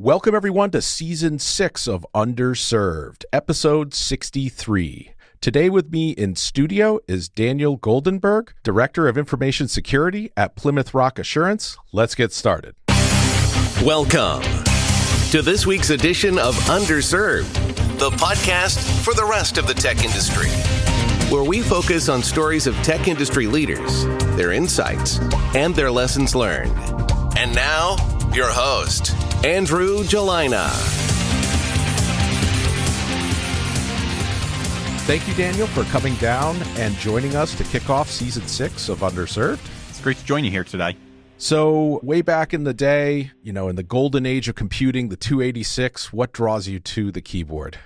Welcome, everyone, to Season 6 of Underserved, Episode 63. Today with me in studio is Daniel Goldenberg, Director of Information Security at Plymouth Rock Assurance. Let's get started. Welcome to this week's edition of Underserved, the podcast for the rest of the tech industry, where we focus on stories of tech industry leaders, their insights, and their lessons learned. And now, your host, Andrew Jelina. Thank you, Daniel, for coming down and joining us to kick off Season 6 of Underserved. It's great to join you here today. So, way back in the day, in the golden age of computing, the 286, what draws you to the keyboard?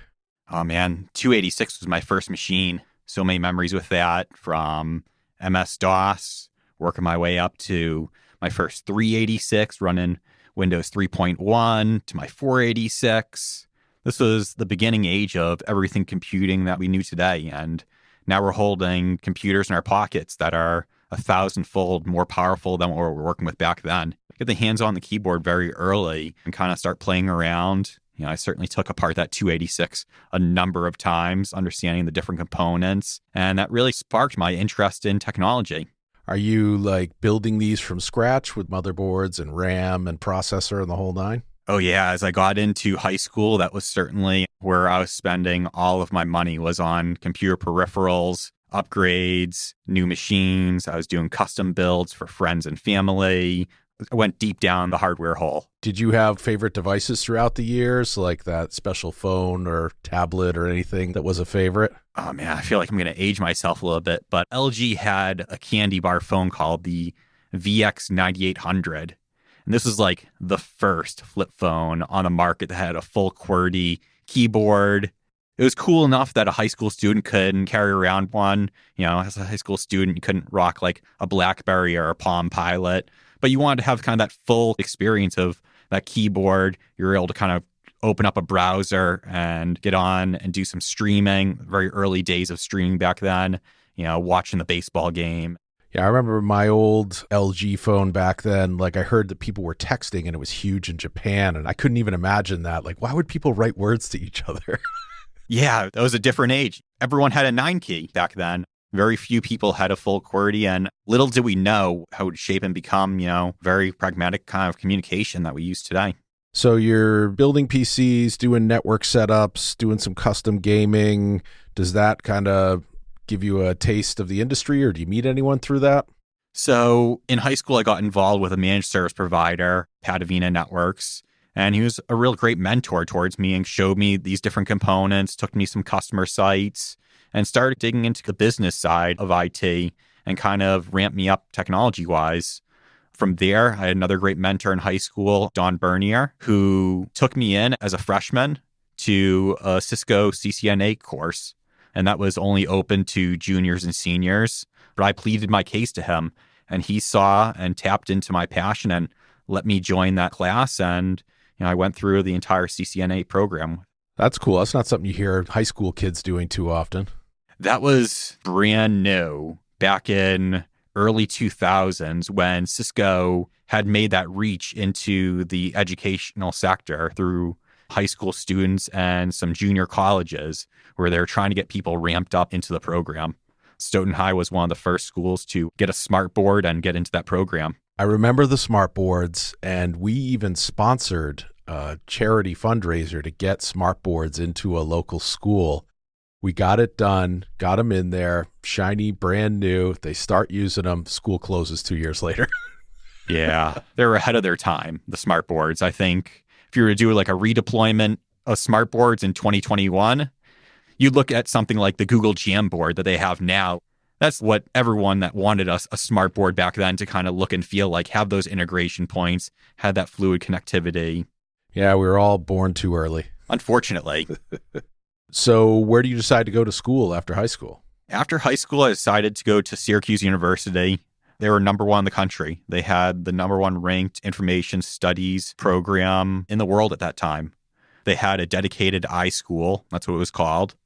Oh, man, 286 was my first machine. So many memories with that, from MS-DOS, working my way up to my first 386, running Windows 3.1 to my 486. This was the beginning age of everything computing that we knew today. And now we're holding computers in our pockets that are 1,000-fold more powerful than what we were working with back then. Get the hands on the keyboard very early and kind of start playing around. I certainly took apart that 286 a number of times, understanding the different components. And that really sparked my interest in technology. Are you building these from scratch with motherboards and RAM and processor and the whole nine? Oh yeah, as I got into high school, that was certainly where I was spending all of my money, was on computer peripherals, upgrades, new machines. I was doing custom builds for friends and family. I went deep down the hardware hole. Did you have favorite devices throughout the years, like that special phone or tablet or anything that was a favorite? Oh man, I feel like I'm going to age myself a little bit, but LG had a candy bar phone called the VX9800. And this was like the first flip phone on the market that had a full QWERTY keyboard. It was cool enough that a high school student could carry around one. As a high school student, you couldn't rock like a BlackBerry or a Palm Pilot, but you wanted to have kind of that full experience of that keyboard. You were able to kind of open up a browser and get on and do some streaming. Very early days of streaming back then, watching the baseball game. Yeah, I remember my old LG phone back then. I heard that people were texting and it was huge in Japan, and I couldn't even imagine that. Why would people write words to each other? Yeah, that was a different age. Everyone had a 9-key back then. Very few people had a full QWERTY, and little did we know how it would shape and become, very pragmatic kind of communication that we use today. So you're building PCs, doing network setups, doing some custom gaming. Does that kind of give you a taste of the industry, or do you meet anyone through that? So in high school, I got involved with a managed service provider, Patavina Networks, and he was a real great mentor towards me and showed me these different components, took me some customer sites, and started digging into the business side of IT and kind of ramped me up technology-wise. From there, I had another great mentor in high school, Don Bernier, who took me in as a freshman to a Cisco CCNA course. And that was only open to juniors and seniors. But I pleaded my case to him, and he saw and tapped into my passion and let me join that class. And I went through the entire CCNA program. That's cool. That's not something you hear high school kids doing too often. That was brand new back in early 2000s when Cisco had made that reach into the educational sector through high school students and some junior colleges, where they were trying to get people ramped up into the program. Stoughton High was one of the first schools to get a smart board and get into that program. I remember the smart boards, and we even sponsored a charity fundraiser to get smart boards into a local school. We got it done, got them in there, shiny, brand new. They start using them. School closes 2 years later. Yeah, they were ahead of their time, the smart boards. I think if you were to do a redeployment of smart boards in 2021, you'd look at something like the Google Jamboard that they have now. That's what everyone that wanted a smart board back then to kind of look and feel like, have those integration points, had that fluid connectivity. Yeah, we were all born too early. Unfortunately. So where do you decide to go to school after high school? After high school, I decided to go to Syracuse University. They were number one in the country. They had the number one ranked information studies program in the world at that time. They had a dedicated iSchool, that's what it was called.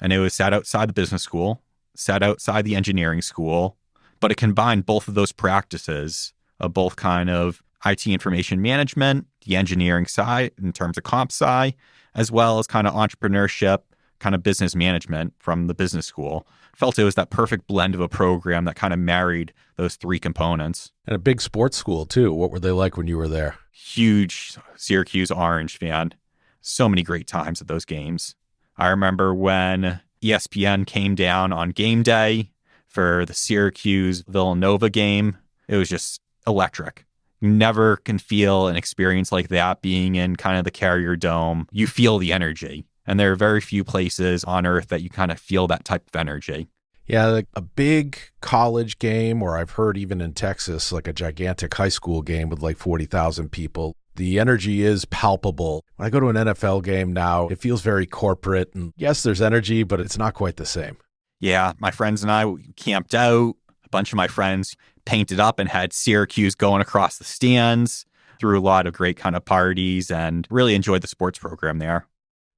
And it was sat outside the business school, sat outside the engineering school, but it combined both of those practices of both kind of IT information management, the engineering side in terms of comp sci, as well as kind of entrepreneurship, kind of business management from the business school. Felt it was that perfect blend of a program that kind of married those three components. And a big sports school, too. What were they like when you were there? Huge Syracuse Orange fan. So many great times at those games. I remember when ESPN came down on game day for the Syracuse Villanova game. It was just electric. You never can feel an experience like that being in kind of the Carrier Dome. You feel the energy. And there are very few places on earth that you kind of feel that type of energy. Yeah, like a big college game, or I've heard even in Texas, like a gigantic high school game with like 40,000 people. The energy is palpable. When I go to an NFL game now, it feels very corporate. And yes, there's energy, but it's not quite the same. Yeah, my friends and I camped out. A bunch of my friends painted up and had Syracuse going across the stands, threw a lot of great kind of parties, and really enjoyed the sports program there.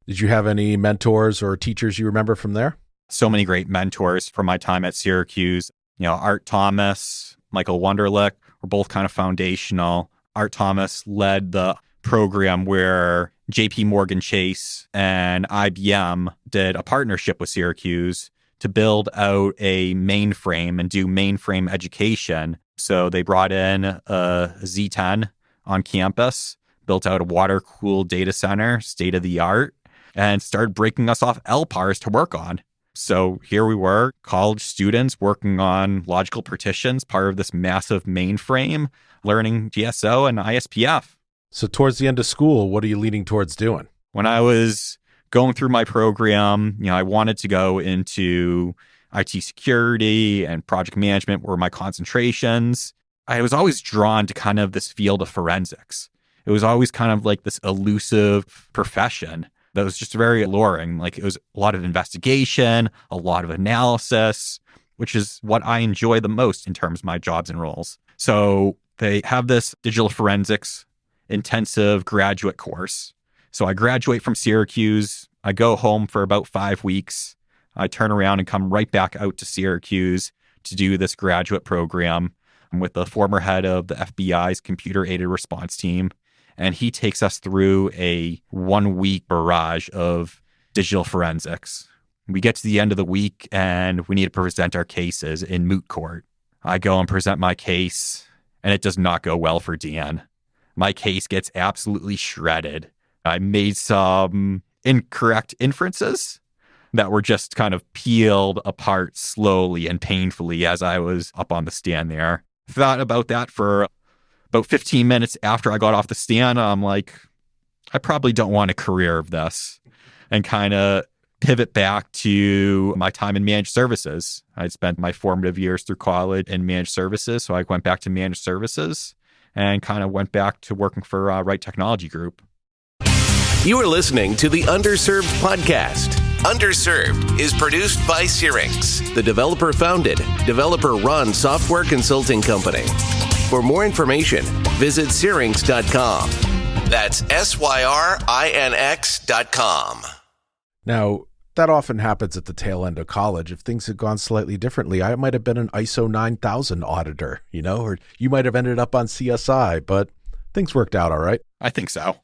Did you have any mentors or teachers you remember from there? So many great mentors from my time at Syracuse. Art Thomas, Michael Wunderlich were both kind of foundational. Art Thomas led the program where JP Morgan Chase and IBM did a partnership with Syracuse to build out a mainframe and do mainframe education. So they brought in a Z10 on campus, built out a water-cooled data center, state-of-the-art, and started breaking us off LPARs to work on. So here we were, college students working on logical partitions, part of this massive mainframe, learning GSO and ISPF. So towards the end of school, what are you leaning towards doing? When I was going through my program, I wanted to go into IT security and project management were my concentrations. I was always drawn to kind of this field of forensics. It was always kind of like this elusive profession that was just very alluring. Like it was a lot of investigation, a lot of analysis, which is what I enjoy the most in terms of my jobs and roles. So they have this digital forensics intensive graduate course. So I graduate from Syracuse. I go home for about 5 weeks. I turn around and come right back out to Syracuse to do this graduate program with the former head of the FBI's computer-aided response team. And he takes us through a 1-week barrage of digital forensics. We get to the end of the week and we need to present our cases in moot court. I go and present my case, and it does not go well for Dan. My case gets absolutely shredded. I made some incorrect inferences that were just kind of peeled apart slowly and painfully as I was up on the stand there. Thought about that for about 15 minutes after I got off the stand. I'm like, I probably don't want a career of this, and kind of pivot back to my time in managed services. I'd spent my formative years through college in managed services. So I went back to managed services and kind of went back to working for Right Technology Group. You are listening to the Underserved podcast. Underserved is produced by Syrinx, the developer-founded, developer-run software consulting company. For more information, visit Syrinx.com. That's SYRINX.com. Now, that often happens at the tail end of college. If things had gone slightly differently, I might have been an ISO 9000 auditor, or you might have ended up on CSI, but things worked out all right. I think so.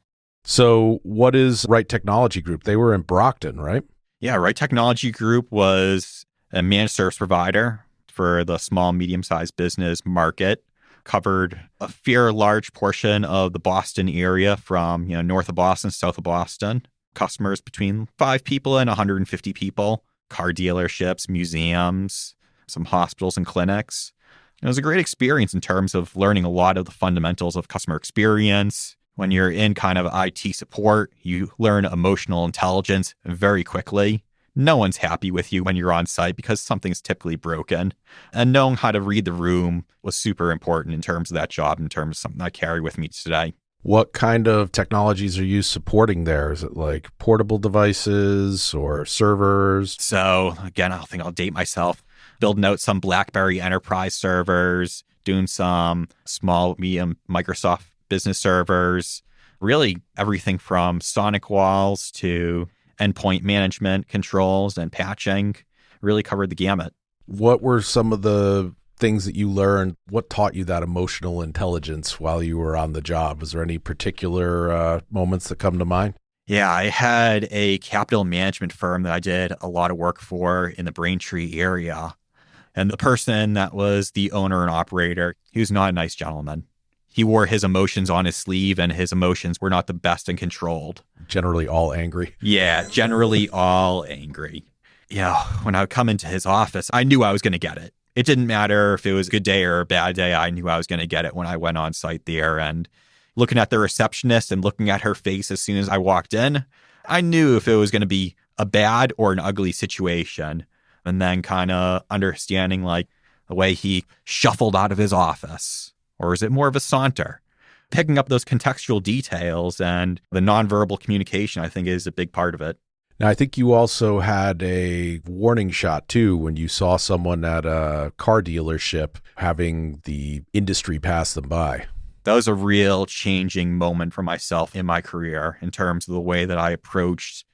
So what is Right Technology Group? They were in Brockton, right? Yeah, Right Technology Group was a managed service provider for the small, medium-sized business market. Covered a fair large portion of the Boston area from, north of Boston, south of Boston. Customers between 5 people and 150 people. Car dealerships, museums, some hospitals and clinics. It was a great experience in terms of learning a lot of the fundamentals of customer experience. When you're in kind of IT support, you learn emotional intelligence very quickly. No one's happy with you when you're on site because something's typically broken. And knowing how to read the room was super important in terms of that job, in terms of something I carry with me today. What kind of technologies are you supporting there? Is it like portable devices or servers? So again, I think I'll date myself. Building out some BlackBerry enterprise servers, doing some small, medium Microsoft business servers, really everything from sonic walls to endpoint management controls and patching, really covered the gamut. What were some of the things that you learned, what taught you that emotional intelligence while you were on the job? Was there any particular moments that come to mind? Yeah, I had a capital management firm that I did a lot of work for in the Braintree area. And the person that was the owner and operator, he was not a nice gentleman. He wore his emotions on his sleeve, and his emotions were not the best and controlled. Generally all angry. Yeah, generally all angry. Yeah, when I would come into his office, I knew I was going to get it. It didn't matter if it was a good day or a bad day. I knew I was going to get it when I went on site there. And looking at the receptionist and looking at her face as soon as I walked in, I knew if it was going to be a bad or an ugly situation. And then kind of understanding like the way he shuffled out of his office, or is it more of a saunter? Picking up those contextual details and the nonverbal communication, I think, is a big part of it. Now, I think you also had a warning shot, too, when you saw someone at a car dealership having the industry pass them by. That was a real changing moment for myself in my career in terms of the way that I approached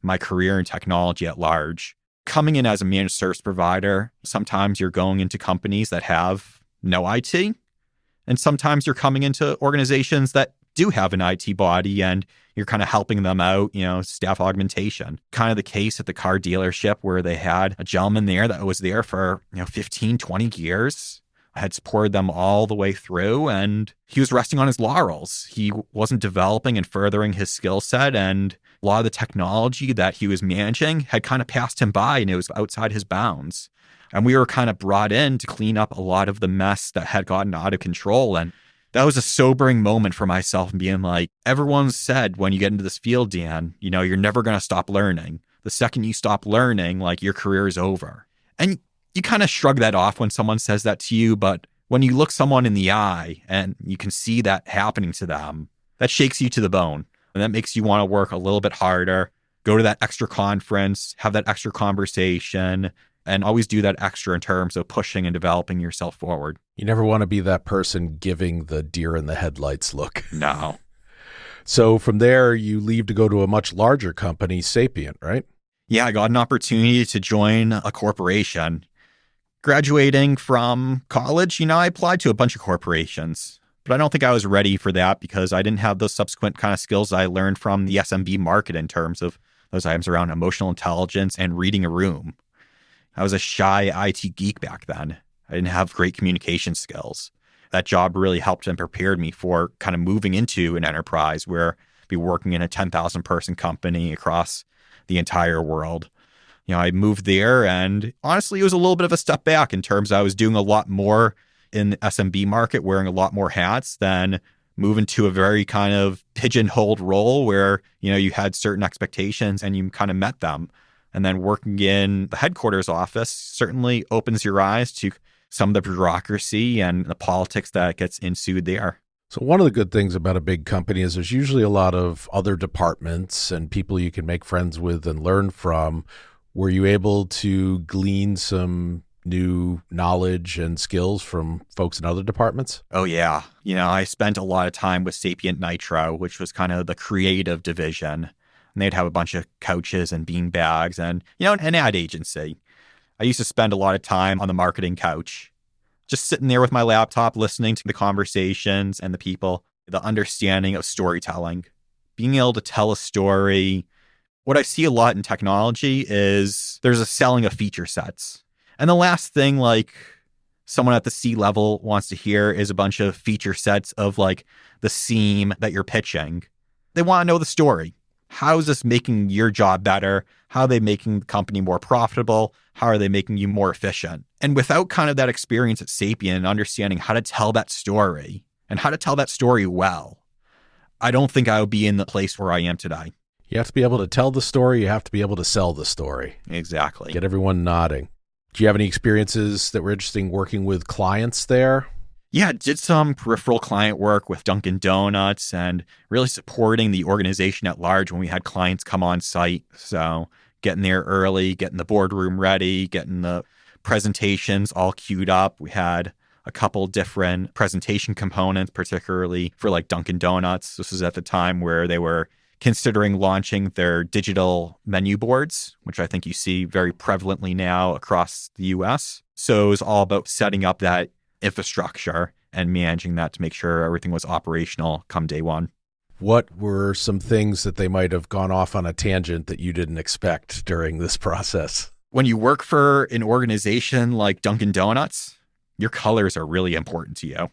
my career in technology at large. Coming in as a managed service provider, sometimes you're going into companies that have no IT, and sometimes you're coming into organizations that do have an IT body and you're kind of helping them out, staff augmentation. Kind of the case at the car dealership where they had a gentleman there that was there for, 15, 20 years. I had supported them all the way through, and he was resting on his laurels. He wasn't developing and furthering his skill set, and a lot of the technology that he was managing had kind of passed him by, and it was outside his bounds. And we were kind of brought in to clean up a lot of the mess that had gotten out of control. And that was a sobering moment for myself, and being like, everyone said when you get into this field, Dan, you're never going to stop learning. The second you stop learning, like, your career is over. And you kind of shrug that off when someone says that to you, but when you look someone in the eye and you can see that happening to them, that shakes you to the bone. And that makes you want to work a little bit harder, go to that extra conference, have that extra conversation, and always do that extra in terms of pushing and developing yourself forward. You never want to be that person giving the deer in the headlights look. No. So from there, you leave to go to a much larger company, Sapient, right? Yeah, I got an opportunity to join a corporation. Graduating from college, I applied to a bunch of corporations, but I don't think I was ready for that because I didn't have those subsequent kind of skills I learned from the SMB market in terms of those items around emotional intelligence and reading a room. I was a shy IT geek back then. I didn't have great communication skills. That job really helped and prepared me for kind of moving into an enterprise where I'd be working in a 10,000 person company across the entire world. I moved there, and honestly, it was a little bit of a step back in terms of I was doing a lot more in the SMB market, wearing a lot more hats than moving to a very kind of pigeonholed role where, you had certain expectations and you kind of met them. And then working in the headquarters office certainly opens your eyes to some of the bureaucracy and the politics that gets ensued there. So one of the good things about a big company is there's usually a lot of other departments and people you can make friends with and learn from. Were you able to glean some new knowledge and skills from folks in other departments? Oh, yeah. I spent a lot of time with Sapient Nitro, which was kind of the creative division. And they'd have a bunch of couches and bean bags and, an ad agency. I used to spend a lot of time on the marketing couch, just sitting there with my laptop, listening to the conversations and the people, the understanding of storytelling, being able to tell a story. What I see a lot in technology is there's a selling of feature sets. And the last thing like someone at the C-level wants to hear is a bunch of feature sets of like the seam that you're pitching. They want to know the story. How is this making your job better? How are they making the company more profitable? How are they making you more efficient? And without kind of that experience at Sapient and understanding how to tell that story and how to tell that story well, I don't think I would be in the place where I am today. You have to be able to tell the story. You have to be able to sell the story. Exactly. Get everyone nodding. Do you have any experiences that were interesting working with clients there? Yeah, did some peripheral client work with Dunkin' Donuts and really supporting the organization at large when we had clients come on site. So getting there early, getting the boardroom ready, getting the presentations all queued up. We had a couple different presentation components, particularly for like Dunkin' Donuts. This was at the time where they were considering launching their digital menu boards, which I think you see very prevalently now across the US. So it was all about setting up that infrastructure and managing that to make sure everything was operational come day one. What were some things that they might have gone off on a tangent that you didn't expect during this process? When you work for an organization like Dunkin' Donuts, your colors are really important to you.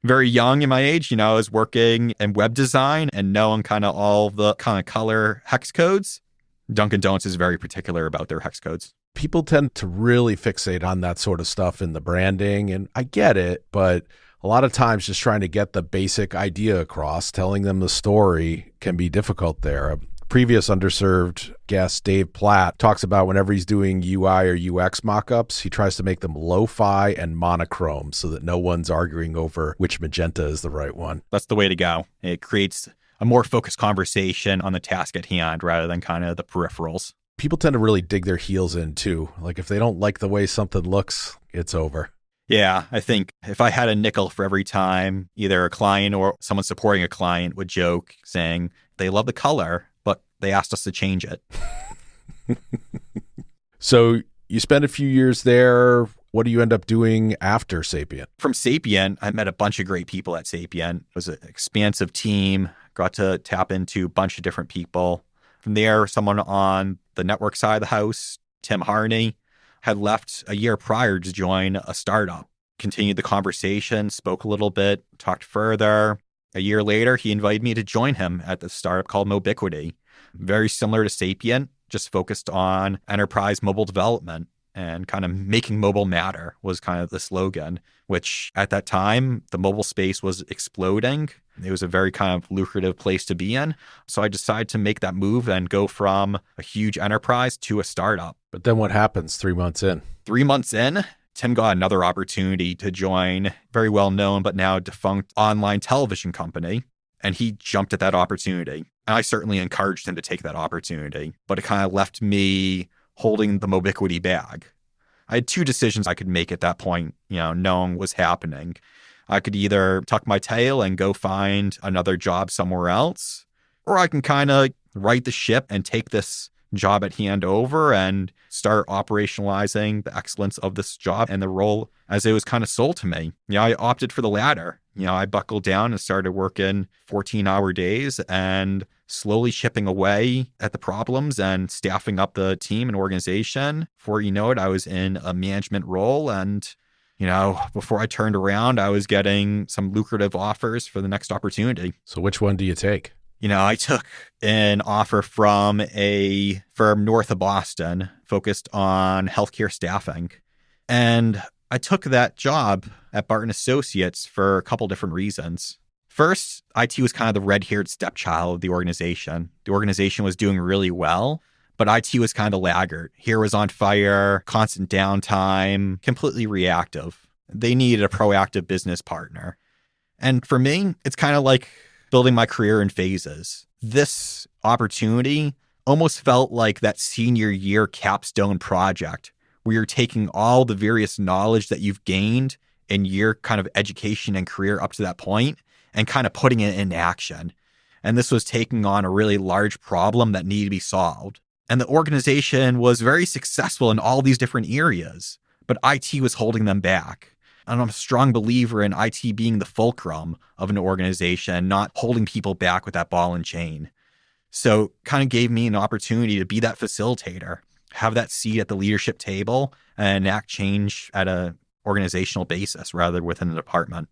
Very young in my age, I was working in web design and knowing kind of all the kind of color hex codes. Dunkin' Donuts is very particular about their hex codes. People tend to really fixate on that sort of stuff in the branding, and I get it, but a lot of times just trying to get the basic idea across, telling them the story can be difficult there. A previous Underserved guest, Dave Platt, talks about whenever he's doing UI or UX mock-ups, he tries to make them lo-fi and monochrome so that no one's arguing over which magenta is the right one. That's the way to go. It creates a more focused conversation on the task at hand rather than kind of the peripherals. People tend to really dig their heels in too. Like if they don't like the way something looks, it's over. Yeah, I think if I had a nickel for every time either a client or someone supporting a client would joke saying they love the color, but they asked us to change it. So you spent a few years there. What do you end up doing after Sapient? From Sapient, I met a bunch of great people at Sapient. It was an expansive team, got to tap into a bunch of different people. From there, someone on the network side of the house, Tim Harney, had left a year prior to join a startup. Continued the conversation, spoke a little bit, talked further. A year later, he invited me to join him at the startup called Mobiquity. Very similar to Sapient, just focused on enterprise mobile development and kind of making mobile matter was kind of the slogan, which at that time, the mobile space was exploding. It was a very kind of lucrative place to be in. So I decided to make that move and go from a huge enterprise to a startup. But then what happens 3 months in? 3 months in, Tim got another opportunity to join very well-known but now defunct online television company, and he jumped at that opportunity. And I certainly encouraged him to take that opportunity, but it kind of left me holding the Mobiquity bag. I had two decisions I could make at that point, knowing what was happening. I could either tuck my tail and go find another job somewhere else, or I can kind of right the ship and take this job at hand over and start operationalizing the excellence of this job and the role as it was kind of sold to me. I opted for the latter. I buckled down and started working 14-hour days and slowly chipping away at the problems and staffing up the team and organization. Before you know it, I was in a management role, and before I turned around, I was getting some lucrative offers for the next opportunity. So which one do you take? I took an offer from a firm north of Boston focused on healthcare staffing. And I took that job at Barton Associates for a couple different reasons. First, IT was kind of the red-haired stepchild of the organization. The organization was doing really well, but IT was kind of laggard. Here was on fire, constant downtime, completely reactive. They needed a proactive business partner. And for me, it's kind of like building my career in phases. This opportunity almost felt like that senior year capstone project where you're taking all the various knowledge that you've gained in your kind of education and career up to that point and kind of putting it in action. And this was taking on a really large problem that needed to be solved. And the organization was very successful in all these different areas, but IT was holding them back. And I'm a strong believer in IT being the fulcrum of an organization, not holding people back with that ball and chain. So kind of gave me an opportunity to be that facilitator, have that seat at the leadership table, and enact change at an organizational basis rather than within the department.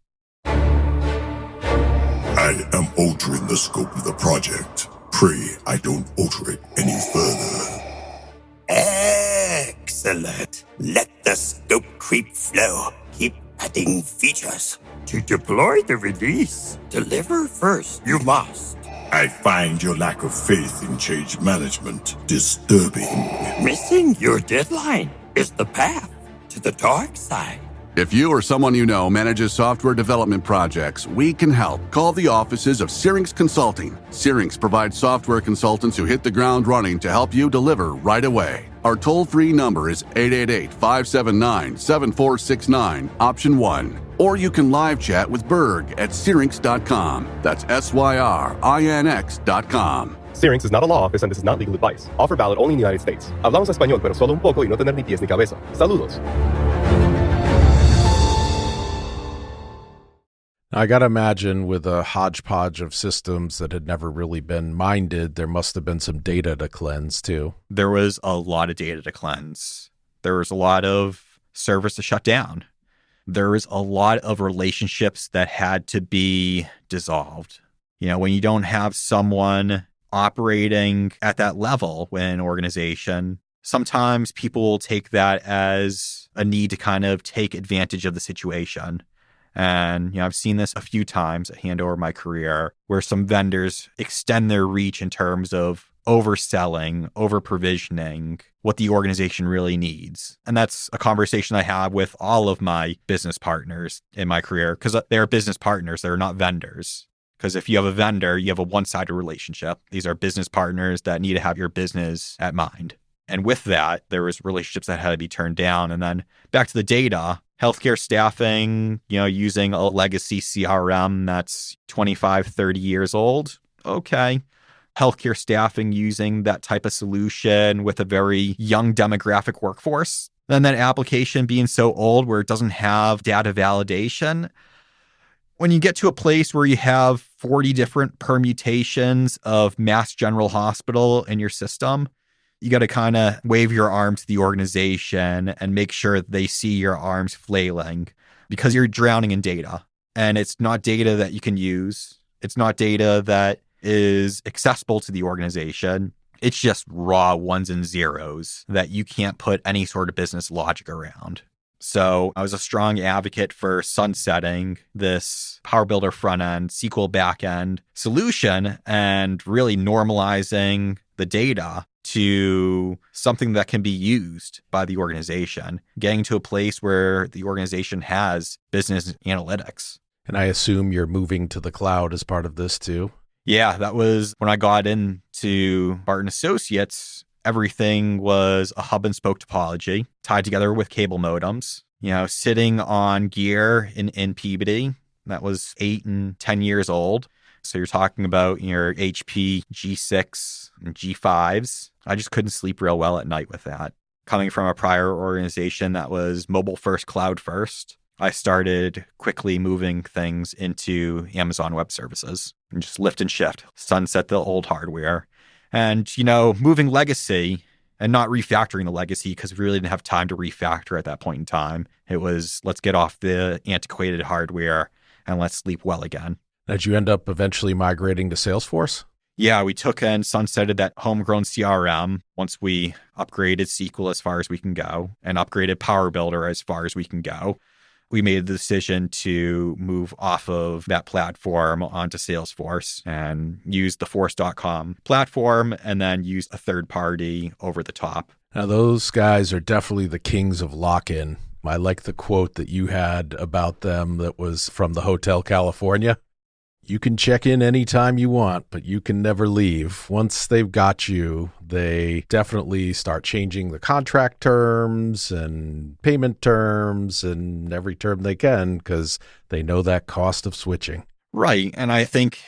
I am altering the scope of the project. Pray I don't alter it any further. Excellent. Let the scope creep flow. Keep adding features. To deploy the release, deliver first. You must. I find your lack of faith in change management disturbing. Missing your deadline is the path to the dark side. If you or someone you know manages software development projects, we can help. Call the offices of Syrinx Consulting. Syrinx provides software consultants who hit the ground running to help you deliver right away. Our toll-free number is 888-579-7469, option 1. Or you can live chat with Berg at Syrinx.com. That's SYRINX.com. Syrinx is not a law office and this is not legal advice. Offer valid only in the United States. Hablamos español, pero solo un poco y no tener ni pies ni cabeza. Saludos. I got to imagine with a hodgepodge of systems that had never really been minded, there must have been some data to cleanse too. There was a lot of data to cleanse. There was a lot of servers to shut down. There was a lot of relationships that had to be dissolved. You know, when you don't have someone operating at that level within an organization, sometimes people will take that as a need to kind of take advantage of the situation. And, you know, I've seen this a few times at Handover my career where some vendors extend their reach in terms of overselling, over-provisioning what the organization really needs. And that's a conversation I have with all of my business partners in my career because they're business partners. They're not vendors. Because if you have a vendor, you have a one-sided relationship. These are business partners that need to have your business at mind. And with that, there was relationships that had to be turned down. And then back to the data, healthcare staffing, you know, using a legacy CRM that's 25, 30 years old. Okay. Healthcare staffing using that type of solution with a very young demographic workforce. Then that application being so old where it doesn't have data validation. When you get to a place where you have 40 different permutations of Mass General Hospital in your system, you got to kind of wave your arm to the organization and make sure they see your arms flailing because you're drowning in data. And it's not data that you can use. It's not data that is accessible to the organization. It's just raw ones and zeros that you can't put any sort of business logic around. So I was a strong advocate for sunsetting this Power Builder front-end, SQL back-end solution and really normalizing the data to something that can be used by the organization, getting to a place where the organization has business analytics. And I assume you're moving to the cloud as part of this too? Yeah, that was when I got into Barton Associates. Everything was a hub and spoke topology tied together with cable modems, you know, sitting on gear in Peabody that was 8 and 10 years old. So you're talking about your HP G6 and G5s. I just couldn't sleep real well at night with that. Coming from a prior organization that was mobile first, cloud first, I started quickly moving things into Amazon Web Services and just lift and shift, sunset the old hardware. And, you know, moving legacy and not refactoring the legacy because we really didn't have time to refactor at that point in time. It was, let's get off the antiquated hardware and let's sleep well again. Did you end up eventually migrating to Salesforce? Yeah, we took and sunsetted that homegrown CRM once we upgraded SQL as far as we can go and upgraded Power Builder as far as we can go. We made the decision to move off of that platform onto Salesforce and use the Force.com platform and then use a third party over the top. Now, those guys are definitely the kings of lock-in. I like the quote that you had about them that was from the Hotel California. You can check in anytime you want, but you can never leave. Once they've got you, they definitely start changing the contract terms and payment terms and every term they can because they know that cost of switching. Right. And I think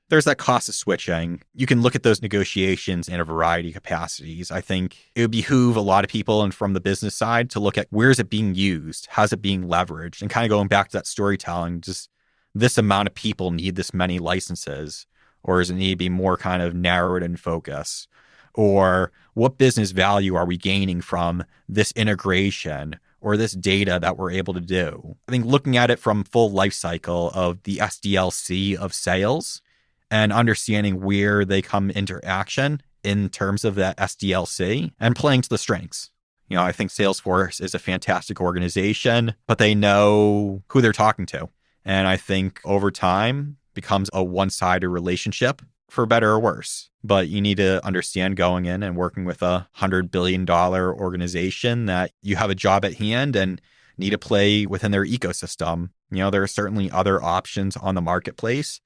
there's that cost of switching. You can look at those negotiations in a variety of capacities. I think it would behoove a lot of people and from the business side to look at where is it being used? How's it being leveraged? And kind of going back to that storytelling, just this amount of people need this many licenses, or does it need to be more kind of narrowed in focus? Or what business value are we gaining from this integration or this data that we're able to do? I think looking at it from full life cycle of the SDLC of sales and understanding where they come into action in terms of that SDLC and playing to the strengths. You know, I think Salesforce is a fantastic organization, but they know who they're talking to. And I think over time becomes a one-sided relationship for better or worse. But you need to understand going in and working with a $100 billion organization that you have a job at hand and need to play within their ecosystem. You know, there are certainly other options on the marketplace,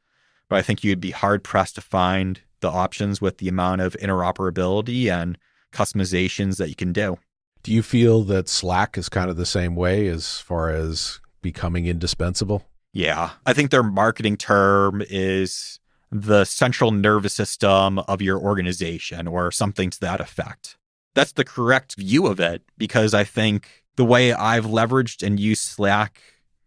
but I think you'd be hard-pressed to find the options with the amount of interoperability and customizations that you can do. Do you feel that Slack is kind of the same way as far as becoming indispensable? Yeah, I think their marketing term is the central nervous system of your organization or something to that effect. That's the correct view of it, because I think the way I've leveraged and used Slack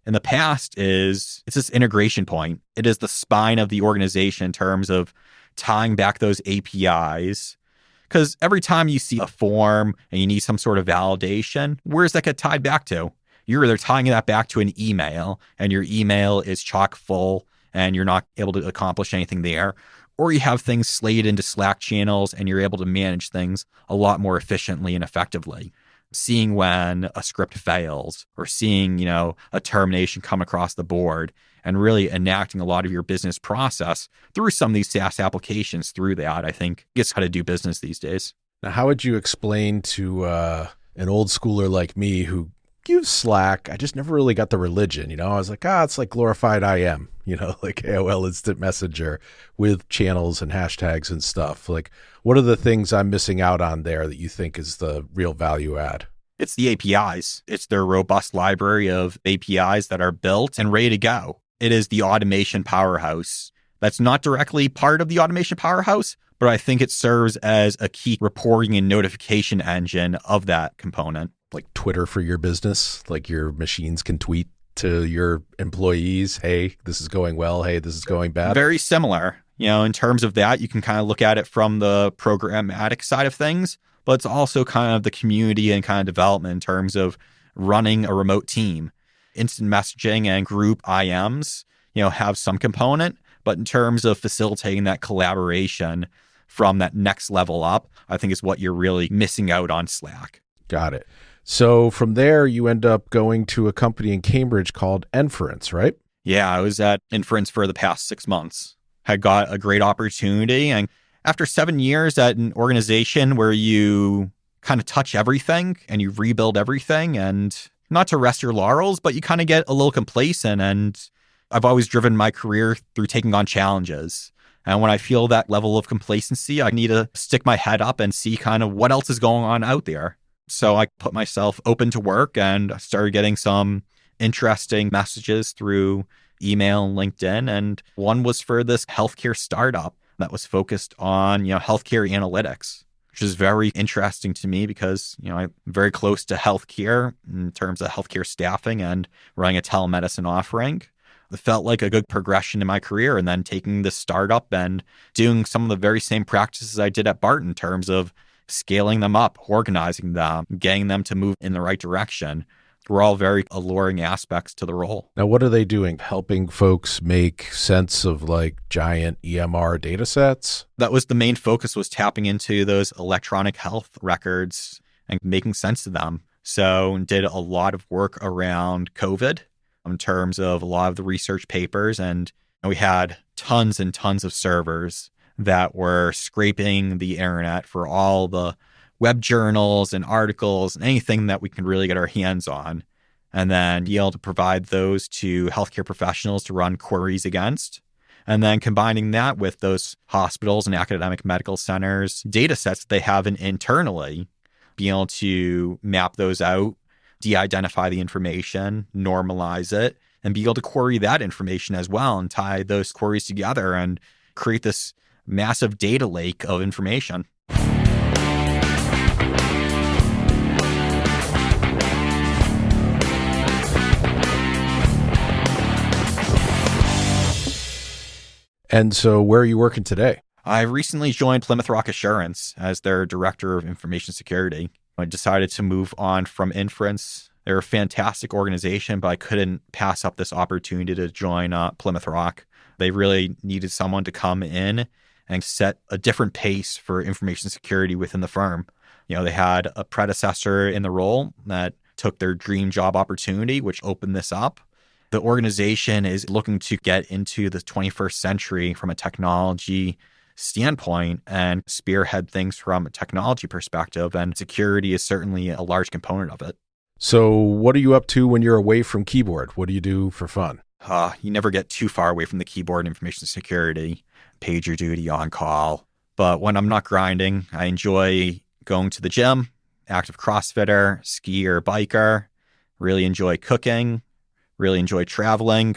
in the past is it's this integration point. It is the spine of the organization in terms of tying back those APIs. Because every time you see a form and you need some sort of validation, where does that get tied back to? You're either tying that back to an email and your email is chock full and you're not able to accomplish anything there, or you have things slated into Slack channels and you're able to manage things a lot more efficiently and effectively. Seeing when a script fails or seeing, a termination come across the board and really enacting a lot of your business process through some of these SaaS applications through that, I think is how to do business these days. Now, how would you explain to an old schooler like me who used Slack? I just never really got the religion, I was like, it's like glorified IM, like AOL Instant Messenger with channels and hashtags and stuff. Like, what are the things I'm missing out on there that you think is the real value add? It's the APIs. It's their robust library of APIs that are built and ready to go. It is the automation powerhouse. That's not directly part of the automation powerhouse, but I think it serves as a key reporting and notification engine of that component. Like Twitter for your business, like your machines can tweet to your employees, hey, this is going well, hey, this is going bad. Very similar. In terms of that, you can kind of look at it from the programmatic side of things, but it's also kind of the community and kind of development in terms of running a remote team. Instant messaging and group IMs, have some component, but in terms of facilitating that collaboration from that next level up, I think is what you're really missing out on Slack. Got it. So from there, you end up going to a company in Cambridge called Inference, right? Yeah, I was at Inference for the past 6 months. Had got a great opportunity. And after 7 years at an organization where you kind of touch everything and you rebuild everything, and not to rest your laurels, but you kind of get a little complacent. And I've always driven my career through taking on challenges. And when I feel that level of complacency, I need to stick my head up and see kind of what else is going on out there. So I put myself open to work and I started getting some interesting messages through email and LinkedIn. And one was for this healthcare startup that was focused on, healthcare analytics, which is very interesting to me because, I'm very close to healthcare in terms of healthcare staffing and running a telemedicine offering. It felt like a good progression in my career, and then taking this startup and doing some of the very same practices I did at Bart in terms of scaling them up, organizing them, getting them to move in the right direction were all very alluring aspects to the role. Now, what are they doing? Helping folks make sense of like giant EMR data sets? That was the main focus, was tapping into those electronic health records and making sense of them. So did a lot of work around COVID in terms of a lot of the research papers. And we had tons and tons of servers that were scraping the internet for all the web journals and articles and anything that we can really get our hands on, and then be able to provide those to healthcare professionals to run queries against. And then combining that with those hospitals and academic medical centers data sets that they have internally, being able to map those out, de-identify the information, normalize it, and be able to query that information as well and tie those queries together and create this massive data lake of information. And so where are you working today? I recently joined Plymouth Rock Assurance as their director of information security. I decided to move on from Inference. They're a fantastic organization, but I couldn't pass up this opportunity to join Plymouth Rock. They really needed someone to come in and set a different pace for information security within the firm. They had a predecessor in the role that took their dream job opportunity, which opened this up. The organization is looking to get into the 21st century from a technology standpoint and spearhead things from a technology perspective, and security is certainly a large component of it. So what are you up to when you're away from keyboard? What do you do for fun? You never get too far away from the keyboard in information security, pager duty, on call. But when I'm not grinding, I enjoy going to the gym, active CrossFitter, skier, biker, really enjoy cooking, really enjoy traveling,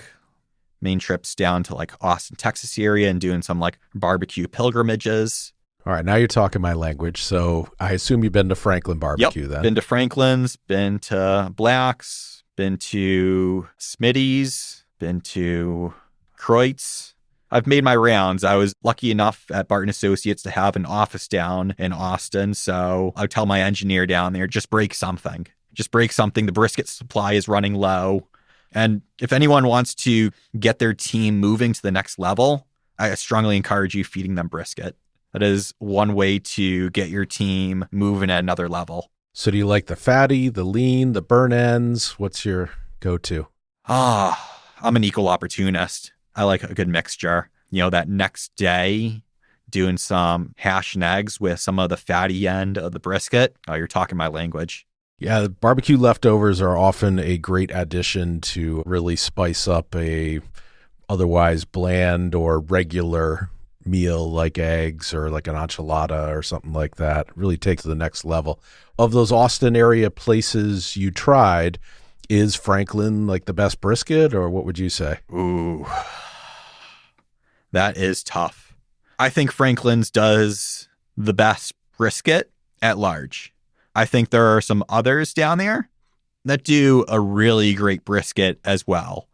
main trips down to like Austin, Texas area and doing some like barbecue pilgrimages. All right, now you're talking my language. So I assume you've been to Franklin Barbecue then. Been to Franklin's, been to Black's, been to Smitty's, been to Kreutz. I've made my rounds. I was lucky enough at Barton Associates to have an office down in Austin. So I tell my engineer down there, just break something. Just break something. The brisket supply is running low. And if anyone wants to get their team moving to the next level, I strongly encourage you feeding them brisket. That is one way to get your team moving at another level. So do you like the fatty, the lean, the burn ends? What's your go-to? I'm an equal opportunist. I like a good mixture. You know, that next day, doing some hash and eggs with some of the fatty end of the brisket. Oh, you're talking my language. Yeah, the barbecue leftovers are often a great addition to really spice up a otherwise bland or regular meal like eggs or like an enchilada or something like that. Really take to the next level. Of those Austin area places you tried, is Franklin like the best brisket, or what would you say? Ooh, that is tough. I think Franklin's does the best brisket at large. I think there are some others down there that do a really great brisket as well.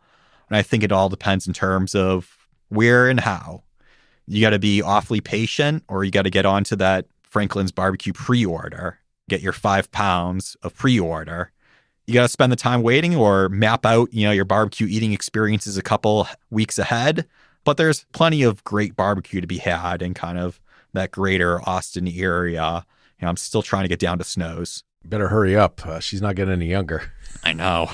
And I think it all depends in terms of where and how. You got to be awfully patient, or you got to get onto that Franklin's barbecue pre-order, get your 5 pounds of pre-order. You got to spend the time waiting or map out, your barbecue eating experiences a couple weeks ahead. But there's plenty of great barbecue to be had in kind of that greater Austin area. I'm still trying to get down to Snow's. Better hurry up. She's not getting any younger. I know.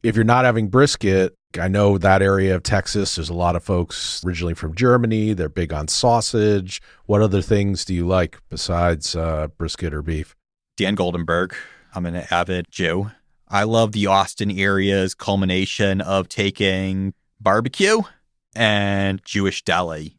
If you're not having brisket, I know that area of Texas, there's a lot of folks originally from Germany. They're big on sausage. What other things do you like besides brisket or beef? Dan Goldenberg. I'm an avid Jew. I love the Austin area's culmination of taking barbecue and Jewish deli.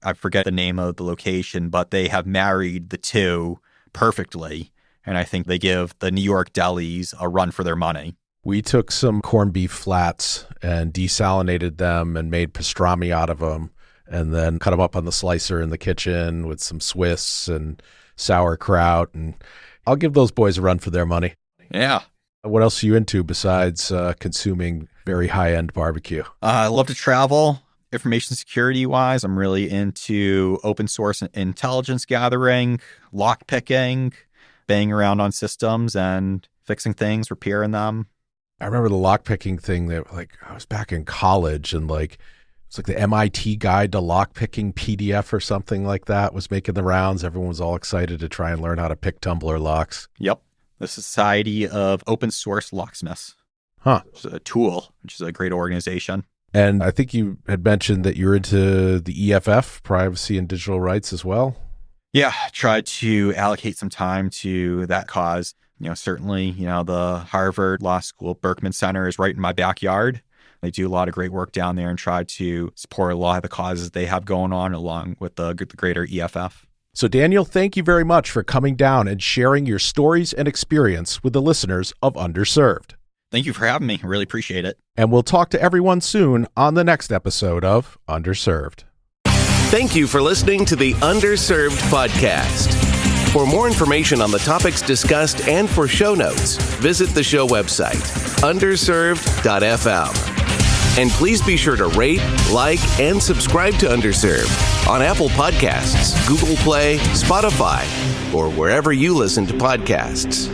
I forget the name of the location, but they have married the two perfectly. And I think they give the New York delis a run for their money. We took some corned beef flats and desalinated them and made pastrami out of them, and then cut them up on the slicer in the kitchen with some Swiss and sauerkraut. And I'll give those boys a run for their money. Yeah. What else are you into besides consuming very high-end barbecue? I love to travel. Information security wise, I'm really into open source intelligence gathering, lock picking, banging around on systems and fixing things, repairing them. I remember the lock picking thing that I was back in college, and it's like the MIT guide to lock picking PDF or something like that was making the rounds. Everyone was all excited to try and learn how to pick tumbler locks. Yep. The Society of Open Source Locksmiths. Huh. Which is a tool, which is a great organization. And I think you had mentioned that you're into the EFF, privacy and digital rights as well. Yeah, tried to allocate some time to that cause. Certainly, the Harvard Law School Berkman Center is right in my backyard. They do a lot of great work down there and try to support a lot of the causes they have going on along with the greater EFF. So Daniel, thank you very much for coming down and sharing your stories and experience with the listeners of Underserved. Thank you for having me. I really appreciate it. And we'll talk to everyone soon on the next episode of Underserved. Thank you for listening to the Underserved podcast. For more information on the topics discussed and for show notes, visit the show website, underserved.fm. And please be sure to rate, like, and subscribe to Underserved on Apple Podcasts, Google Play, Spotify, or wherever you listen to podcasts.